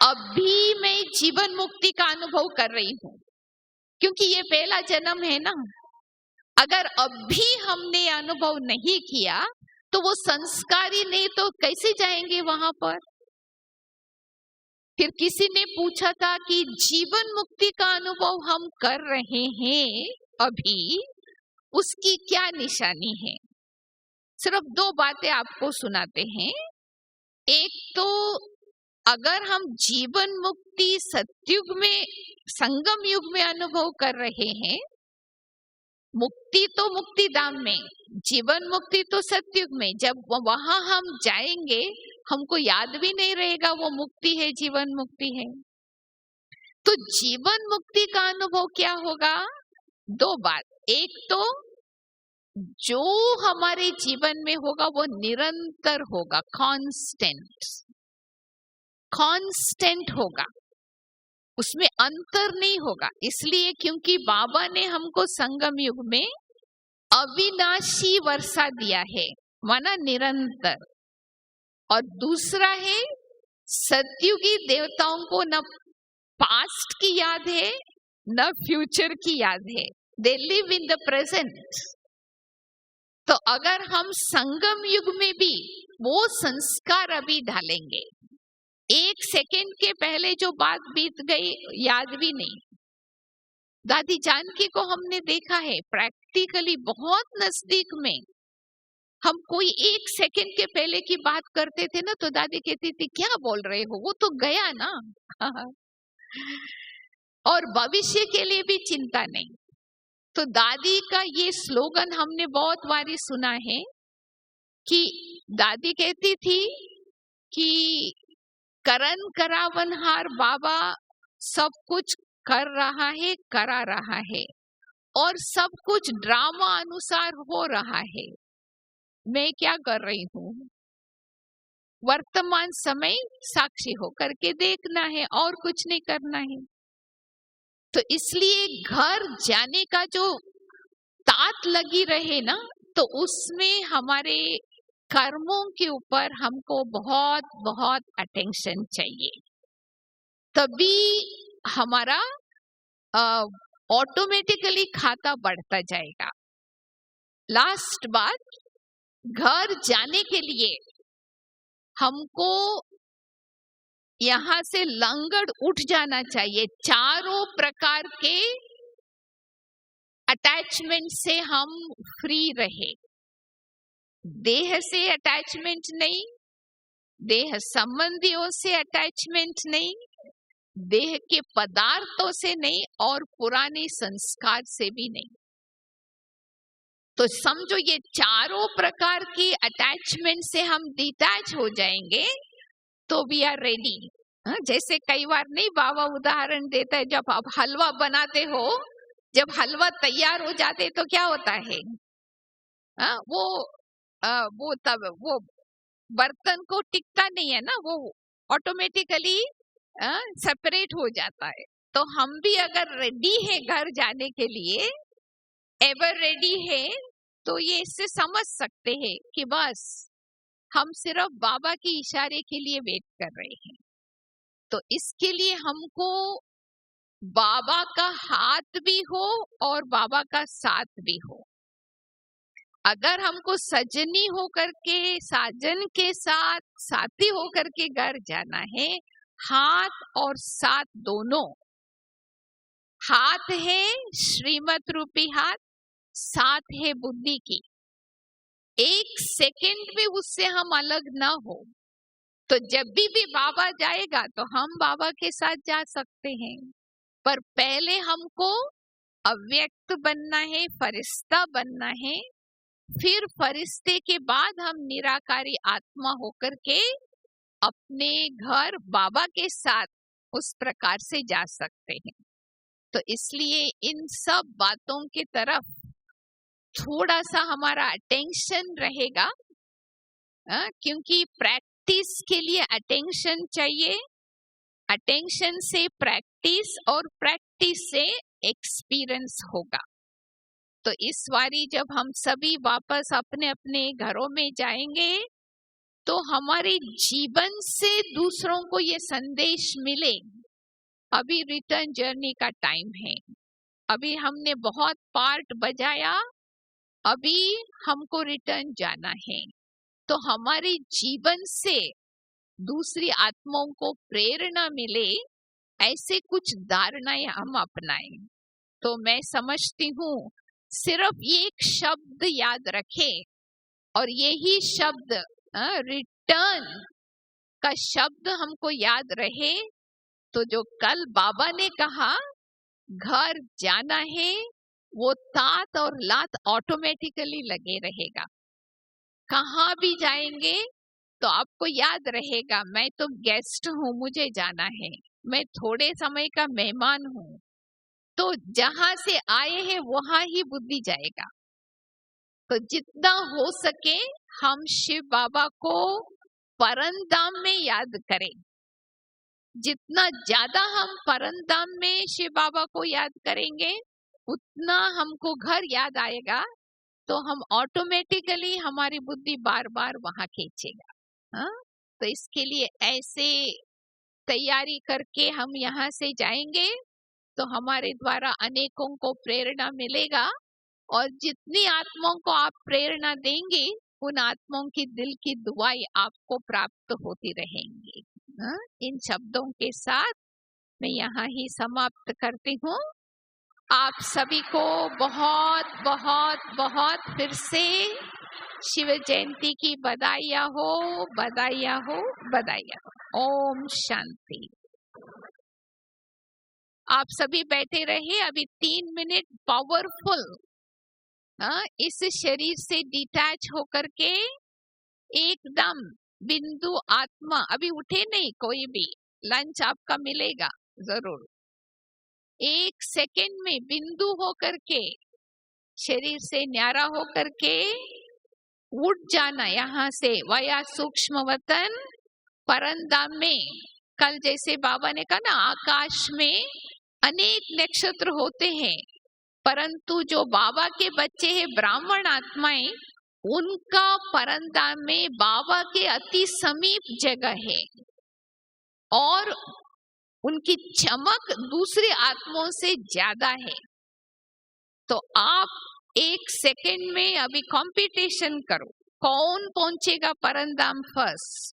अभी मैं जीवन मुक्ति का अनुभव कर रही हूं, क्योंकि ये पहला जन्म है ना। अगर अभी हमने अनुभव नहीं किया तो वो संस्कारी नहीं, तो कैसे जाएंगे वहां पर? फिर किसी ने पूछा था कि जीवन मुक्ति का अनुभव हम कर रहे हैं अभी, उसकी क्या निशानी है? सिर्फ 2 बातें आपको सुनाते हैं। एक तो अगर हम जीवन मुक्ति सत्युग में, संगम युग में अनुभव कर रहे हैं, मुक्ति तो मुक्ति धाम में, जीवन मुक्ति तो सत्युग में, जब वहां हम जाएंगे हमको याद भी नहीं रहेगा वो मुक्ति है, जीवन मुक्ति है। तो जीवन मुक्ति का अनुभव क्या होगा? 2 बात। एक तो जो हमारे जीवन में होगा वो निरंतर होगा, कांस्टेंट होगा, उसमें अंतर नहीं होगा। इसलिए क्योंकि बाबा ने हमको संगम युग में अविनाशी वर्षा दिया है, माना निरंतर। और दूसरा है, सत्युगी देवताओं को न पास्ट की याद है न फ्यूचर की याद है, they live in the present. तो अगर हम संगम युग में भी वो संस्कार अभी डालेंगे, 1 सेकेंड के पहले जो बात बीत गई याद भी नहीं। दादी जानकी को हमने देखा है प्रैक्टिकली, बहुत नजदीक में। हम कोई 1 सेकेंड के पहले की बात करते थे ना, तो दादी कहती थी क्या बोल रहे हो, वो तो गया ना। और भविष्य के लिए भी चिंता नहीं। तो दादी का ये स्लोगन हमने बहुत बारी सुना है कि दादी कहती थी कि करन करावनहार बाबा सब कुछ कर रहा है, करा रहा है, और सब कुछ ड्रामा अनुसार हो रहा है। मैं क्या कर रही हूँ? वर्तमान समय साक्षी होकर के देखना है और कुछ नहीं करना है। तो इसलिए घर जाने का जो तात लगी रहे ना, तो उसमें हमारे कर्मों के ऊपर हमको बहुत बहुत अटेंशन चाहिए, तभी हमारा ऑटोमेटिकली खाता बढ़ता जाएगा। लास्ट बात, घर जाने के लिए हमको यहाँ से लंगड़ उठ जाना चाहिए। चारों प्रकार के अटैचमेंट से हम फ्री रहे। देह से अटैचमेंट नहीं, देह संबंधियों से अटैचमेंट नहीं, देह के पदार्थों से नहीं, और पुराने संस्कार से भी नहीं। तो समझो ये चारों प्रकार की अटैचमेंट से हम डिटैच हो जाएंगे तो वी आर रेडी। जैसे कई बार नहीं बाबा उदाहरण देता है, जब आप हलवा बनाते हो, जब हलवा तैयार हो जाते तो क्या होता है? वो तब वो बर्तन को टिकता नहीं है ना, वो ऑटोमेटिकली सेपरेट हो जाता है। तो हम भी अगर रेडी है घर जाने के लिए, एवर रेडी है, तो ये इससे समझ सकते हैं कि बस हम सिर्फ बाबा के इशारे के लिए वेट कर रहे हैं। तो इसके लिए हमको बाबा का हाथ भी हो और बाबा का साथ भी हो। अगर हमको सजनी होकर के, साजन के साथ साथी होकर के घर जाना है, हाथ और साथ दोनों, हाथ है श्रीमत रूपी हाथ, साथ है बुद्धि की, एक सेकंड भी उससे हम अलग ना हो। तो जब भी बाबा जाएगा तो हम बाबा के साथ जा सकते हैं, पर पहले हमको अव्यक्त बनना है, फरिश्ता बनना है, फिर फरिश्ते के बाद हम निराकारी आत्मा होकर के अपने घर बाबा के साथ उस प्रकार से जा सकते हैं। तो इसलिए इन सब बातों की तरफ थोड़ा सा हमारा अटेंशन रहेगा, क्योंकि प्रैक्टिस के लिए अटेंशन चाहिए, अटेंशन से प्रैक्टिस और प्रैक्टिस से एक्सपीरियंस होगा। तो इस बारी जब हम सभी वापस अपने अपने घरों में जाएंगे तो हमारे जीवन से दूसरों को ये संदेश मिले, अभी रिटर्न जर्नी का टाइम है, अभी हमने बहुत पार्ट बजाया, अभी हमको रिटर्न जाना है। तो हमारे जीवन से दूसरी आत्माओं को प्रेरणा मिले, ऐसे कुछ धारणाएं हम अपनाएं। तो मैं समझती हूँ सिर्फ एक शब्द याद रखें, और यही शब्द रिटर्न का शब्द हमको याद रहे, तो जो कल बाबा ने कहा घर जाना है, वो तात और लात ऑटोमेटिकली लगे रहेगा। कहाँ भी जाएंगे तो आपको याद रहेगा, मैं तो गेस्ट हूँ, मुझे जाना है, मैं थोड़े समय का मेहमान हूँ। तो जहां से आए हैं वहां ही बुद्धि जाएगा। तो जितना हो सके हम शिव बाबा को परमधाम में याद करें। जितना ज्यादा हम परमधाम में शिव बाबा को याद करेंगे, उतना हमको घर याद आएगा, तो हम ऑटोमेटिकली हमारी बुद्धि बार बार वहां खींचेगा। तो इसके लिए ऐसे तैयारी करके हम यहाँ से जाएंगे तो हमारे द्वारा अनेकों को प्रेरणा मिलेगा, और जितनी आत्माओं को आप प्रेरणा देंगे, उन आत्माओं की दिल की दुआएं आपको प्राप्त होती रहेंगी। इन शब्दों के साथ मैं यहाँ ही समाप्त करती हूँ। आप सभी को बहुत बहुत बहुत फिर से शिव जयंती की बधाइयाँ हो, बधाइयाँ हो, बधाइयाँ हो। ओम शांति। आप सभी बैठे रहे, अभी 3 मिनट पावरफुल इस शरीर से डिटैच होकर के एकदम बिंदु आत्मा, अभी उठे नहीं कोई भी, लंच आपका मिलेगा जरूर। 1 सेकेंड में बिंदु होकर के, शरीर से न्यारा होकर के उठ जाना यहाँ से वया सूक्ष्म वतन परमधाम में। कल जैसे बाबा ने कहा ना, आकाश में अनेक नक्षत्र होते हैं, परंतु जो बाबा के बच्चे हैं ब्राह्मण आत्माएं, उनका परमधाम में बाबा के अति समीप जगह है, और उनकी चमक दूसरे आत्माओं से ज्यादा है। तो आप 1 सेकेंड में अभी कंपटीशन करो, कौन पहुंचेगा परमधाम फर्स्ट,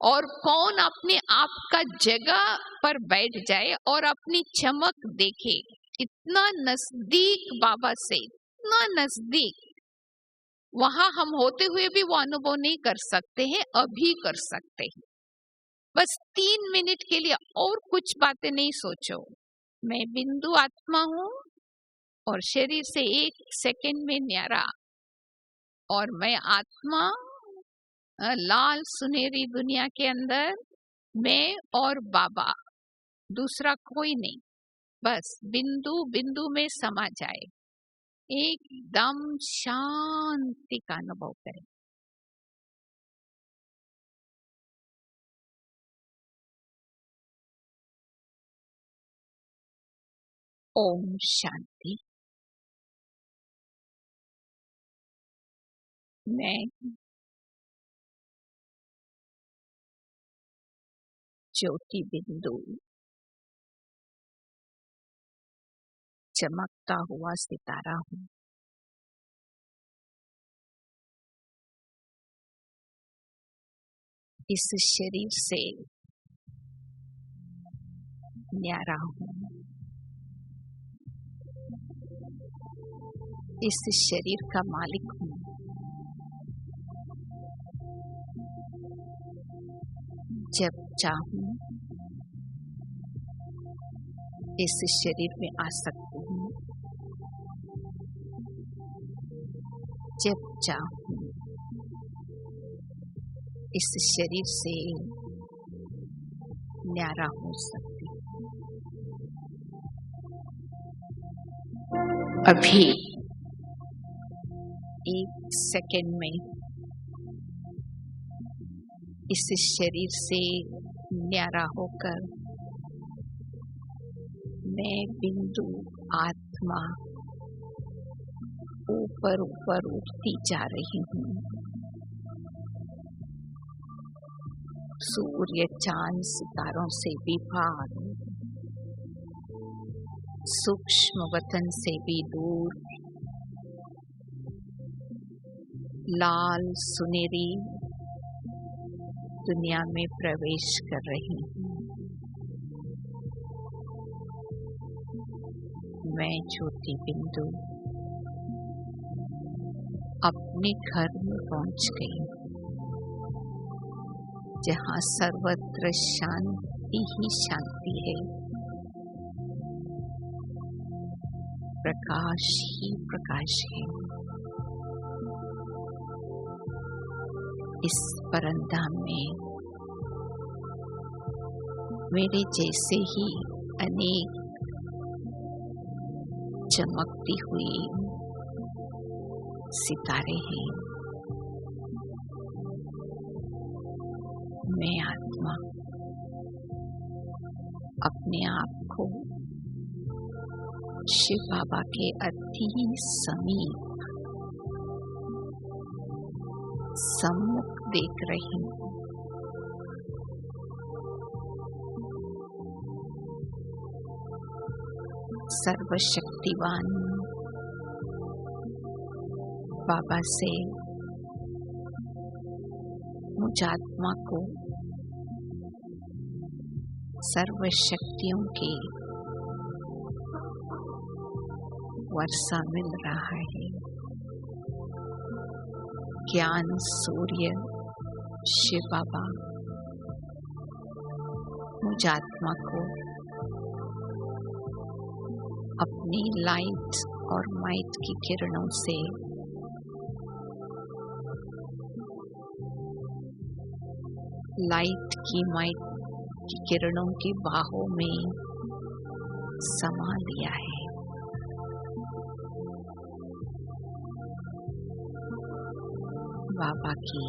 और कौन अपने आप का जगह पर बैठ जाए और अपनी चमक देखे। इतना नजदीक बाबा से, इतना नजदीक, वहां हम होते हुए भी वो अनुभव नहीं कर सकते हैं, अभी कर सकते हैं। बस 3 मिनट के लिए और कुछ बातें नहीं सोचो। मैं बिंदु आत्मा हूँ और शरीर से 1 सेकेंड में न्यारा, और मैं आत्मा लाल सुनहरी दुनिया के अंदर, मैं और बाबा, दूसरा कोई नहीं, बस बिंदु बिंदु में समा जाए। एकदम शांति का अनुभव करें। ओम शांति। मैं ज्योति बिंदु चमकता हुआ सितारा हूँ। इस शरीर से न्यारा हूँ। इस शरीर का मालिक हूँ। जब चाहूं इस शरीर में आ सकती हूँ। जब चाहूं इस शरीर से न्यारा हो सकती हूँ। अभी एक सेकंड में इस शरीर से न्यारा होकर मैं बिंदु आत्मा ऊपर ऊपर उठती जा रही हूँ। सूर्य चांद सितारों से भी पार, सूक्ष्म वतन से भी दूर, लाल सुनहरी दुनिया में प्रवेश कर रही हूँ। मैं ज्योति बिंदु अपने घर में पहुंच गई, जहाँ सर्वत्र शांति ही शांति है, प्रकाश ही प्रकाश है। इस परंधाम में मेरे जैसे ही अनेक चमकती हुई सितारे हैं। मैं आत्मा अपने आप को शिव बाबा के अति समीप सम्मुख देख रही हूँ। सर्वशक्तिवान बाबा से मुझ आत्मा को सर्व शक्तियों की वर्षा मिल रहा है। ज्ञान सूर्य शिव बाबा मुझ आत्मा को अपनी लाइट और माइट की किरणों से लाइट की माइट की किरणों की बाहों में समा लिया है। बाबा की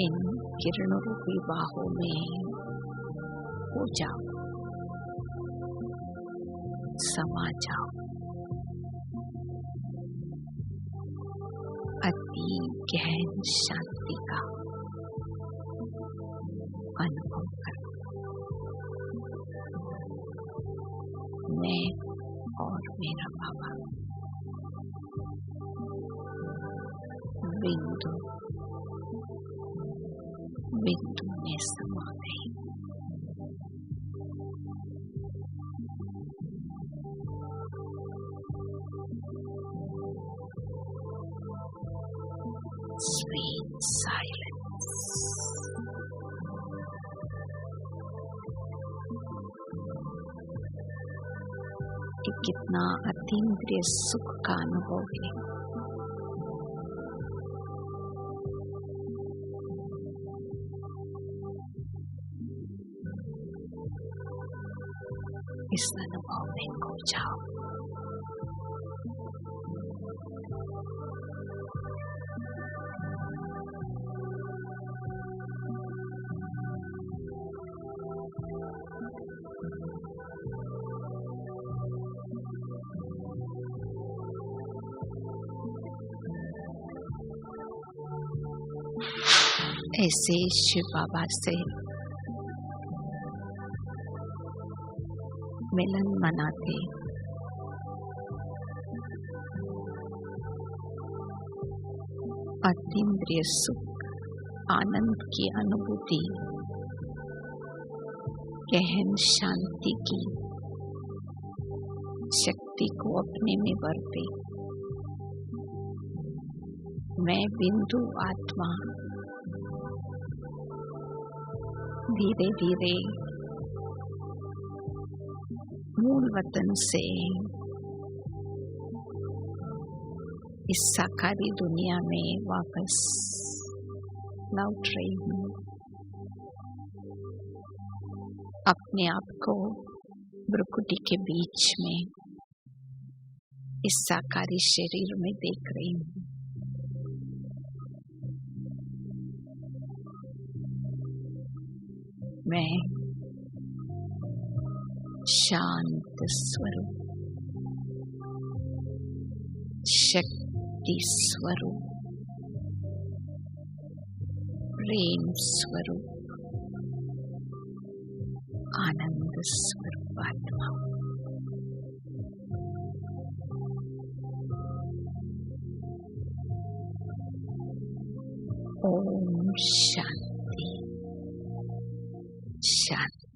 इन किरणों रूपी बाहों में हो जाओ, समा जाओ। अति गहन शांति का अनुभव करो। मैं और मेरा बाबा बिंदु बिंदु में समा गए। Sweet silence. कि कितना अतीन्द्रिय सुख का अनुभव है। इस अनुभव में खो जाओ। ऐसे शिव बाबा से मिलन मनाते, अतीन्द्रिय सुख आनंद की अनुभूति, गहन शांति की शक्ति को अपने में भरते। मैं बिंदु आत्मा धीरे धीरे मूल वतन से इस साकारी दुनिया में वापस लौट रही हूँ। अपने आप को भ्रुकुटी के बीच में इस साकारी शरीर में देख रही हूँ। मैं शांत स्वरूप, शक्ति स्वरूप, प्रेम स्वरूप, आनंद स्वरूप आत्मा। ओम शांति शांति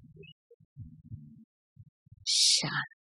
शांति।